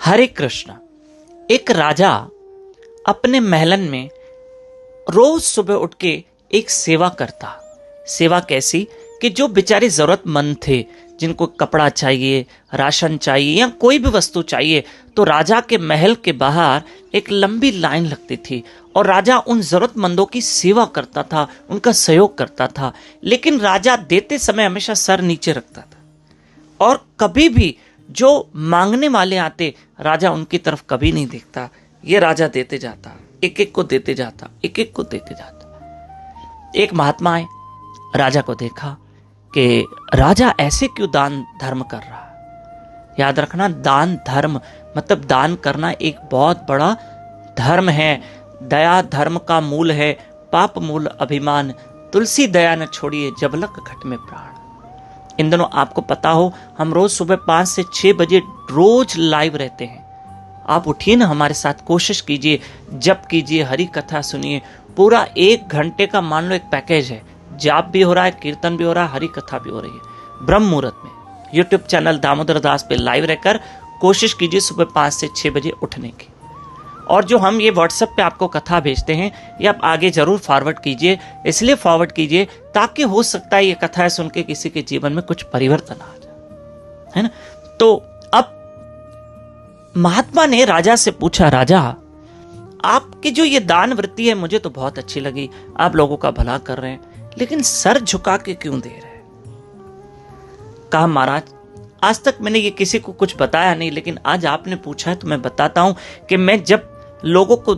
हरे कृष्ण। एक राजा अपने महलन में रोज सुबह उठ के एक सेवा करता। सेवा कैसी कि जो बेचारे जरूरतमंद थे, जिनको कपड़ा चाहिए, राशन चाहिए या कोई भी वस्तु चाहिए, तो राजा के महल के बाहर एक लंबी लाइन लगती थी और राजा उन जरूरतमंदों की सेवा करता था, उनका सहयोग करता था। लेकिन राजा देते समय हमेशा सर नीचे रखता था और कभी भी जो मांगने वाले आते, राजा उनकी तरफ कभी नहीं देखता। ये राजा देते जाता, एक एक को देते जाता, एक एक को देते जाता। एक महात्मा आए, राजा को देखा कि राजा ऐसे क्यों दान धर्म कर रहा है। याद रखना, दान धर्म मतलब दान करना एक बहुत बड़ा धर्म है। दया धर्म का मूल है, पाप मूल अभिमान, तुलसी दया न छोड़िए, जबलक घट में प्राण। इन दिनों आपको पता हो, हम रोज सुबह 5 से 6 बजे रोज लाइव रहते हैं। आप उठिए ना, हमारे साथ कोशिश कीजिए, जप कीजिए, हरि कथा सुनिए। पूरा 1 घंटे का मान लो एक पैकेज है, जाप भी हो रहा है, कीर्तन भी हो रहा है, हरि कथा भी हो रही है। ब्रह्म मुहूर्त में यूट्यूब चैनल दामोदर दास पे लाइव रहकर कोशिश कीजिए सुबह 5 से 6 बजे उठने की। और जो हम ये व्हाट्सएप पे आपको कथा भेजते हैं, ये आप आगे जरूर फॉरवर्ड कीजिए। इसलिए फॉरवर्ड कीजिए ताकि हो सकता है ये कथाएं सुन के किसी के जीवन में कुछ परिवर्तन आ जाए, है ना। तो अब महात्मा ने राजा से पूछा, राजा आपकी जो ये दान वृत्ति है मुझे तो बहुत अच्छी लगी, आप लोगों का भला कर रहे हैं, लेकिन सर झुका के क्यों दे रहे हैं। कहा, महाराज आज तक मैंने ये किसी को कुछ बताया नहीं, लेकिन आज आपने पूछा है तो मैं बताता हूं कि मैं जब लोगों को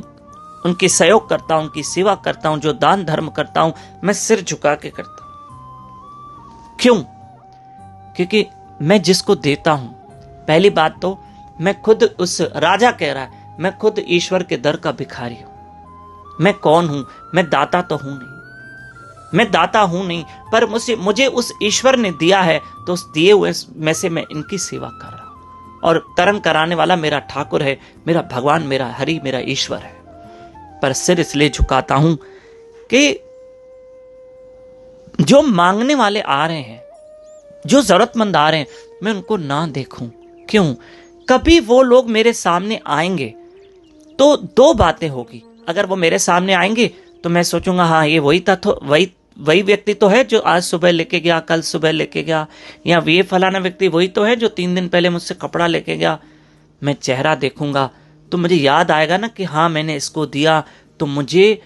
उनकी सहयोग करता हूं, उनकी सेवा करता हूं, जो दान धर्म करता हूं, मैं सिर झुका के करता हूं। क्यों? क्योंकि मैं जिसको देता हूं, पहली बात तो मैं खुद, उस राजा कह रहा है, मैं खुद ईश्वर के दर का भिखारी हूं। मैं कौन हूं? मैं दाता तो हूं नहीं, मैं दाता हूं नहीं, पर मुझे उस ईश्वर ने दिया है, तो उस दिए हुए में से मैं इनकी सेवा कर रहा हूं। और कर्म कराने वाला मेरा ठाकुर है, मेरा भगवान, मेरा हरि, मेरा ईश्वर है। पर सिर इसलिए झुकाता हूं कि जो मांगने वाले आ रहे हैं, जो जरूरतमंद आ रहे हैं, मैं उनको ना देखूं। क्यों? कभी वो लोग मेरे सामने आएंगे तो 2 बातें होगी। अगर वो मेरे सामने आएंगे तो मैं सोचूंगा, हाँ ये वही था, तो वही व्यक्ति तो है जो आज सुबह लेके गया, कल सुबह लेके गया, या ये फलाना व्यक्ति वही तो है जो 3 दिन पहले मुझसे कपड़ा लेके गया। मैं चेहरा देखूंगा तो मुझे याद आएगा ना कि हाँ मैंने इसको दिया, तो मुझे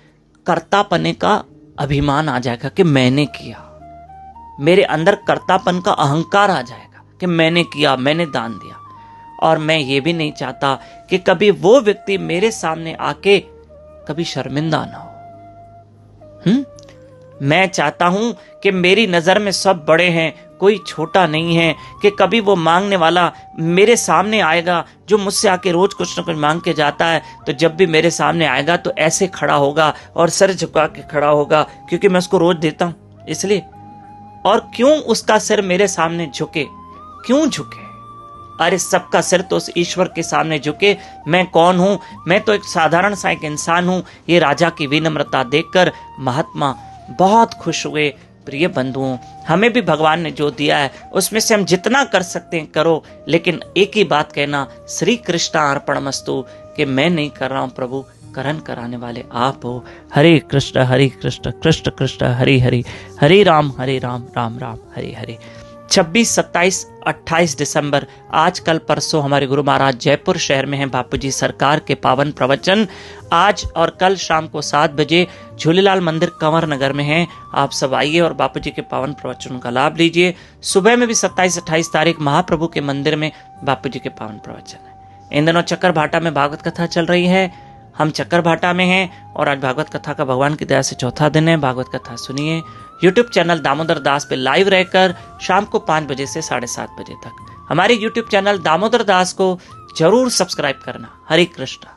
कर्तापने का अभिमान आ जाएगा कि मैंने किया। मेरे अंदर कर्तापन का अहंकार आ जाएगा कि मैंने किया, मैंने दान दिया। और मैं ये भी नहीं चाहता कि कभी वो व्यक्ति मेरे सामने आके कभी शर्मिंदा ना हो। मैं चाहता हूं कि मेरी नजर में सब बड़े हैं, कोई छोटा नहीं है। कि कभी वो मांगने वाला मेरे सामने आएगा, जो मुझसे आके रोज कुछ ना कुछ मांग के जाता है, तो जब भी मेरे सामने आएगा तो ऐसे खड़ा होगा और सर झुका के खड़ा होगा, क्योंकि मैं उसको रोज देता हूं इसलिए। और क्यों उसका सिर मेरे सामने झुके? क्यों झुके? अरे सबका सिर तो उस ईश्वर के सामने झुके। मैं कौन हूं? मैं तो एक साधारण सा एक इंसान हूं। ये राजा की विनम्रता देखकर महात्मा बहुत खुश हुए। प्रिय बंधुओं, हमें भी भगवान ने जो दिया है उसमें से हम जितना कर सकते हैं करो, लेकिन एक ही बात कहना, श्री कृष्ण अर्पणमस्तु, कि मैं नहीं कर रहा हूं प्रभु, करण कराने वाले आप हो। हरे कृष्ण कृष्ण कृष्ण हरि हरि, हरे राम राम राम हरे हरे। 26, 27, 28 दिसंबर, आज कल परसों हमारे गुरु महाराज जयपुर शहर में हैं। बापूजी सरकार के पावन प्रवचन आज और कल शाम को 7 बजे झूलेलाल मंदिर कंवर नगर में हैं। आप सब आइए और बापूजी के पावन प्रवचन का लाभ लीजिए। सुबह में भी 27, 28 तारीख महाप्रभु के मंदिर में बापूजी के पावन प्रवचन है। इन दिनों चक्कर भाटा में भागवत कथा चल रही है। हम चक्कर भाटा में हैं और आज भागवत कथा का भगवान की दया से 4था दिन है। भागवत कथा सुनिए यूट्यूब चैनल दामोदर दास पे लाइव रहकर शाम को 5 बजे से 7:30 बजे तक। हमारे यूट्यूब चैनल दामोदर दास को जरूर सब्सक्राइब करना। हरे कृष्ण।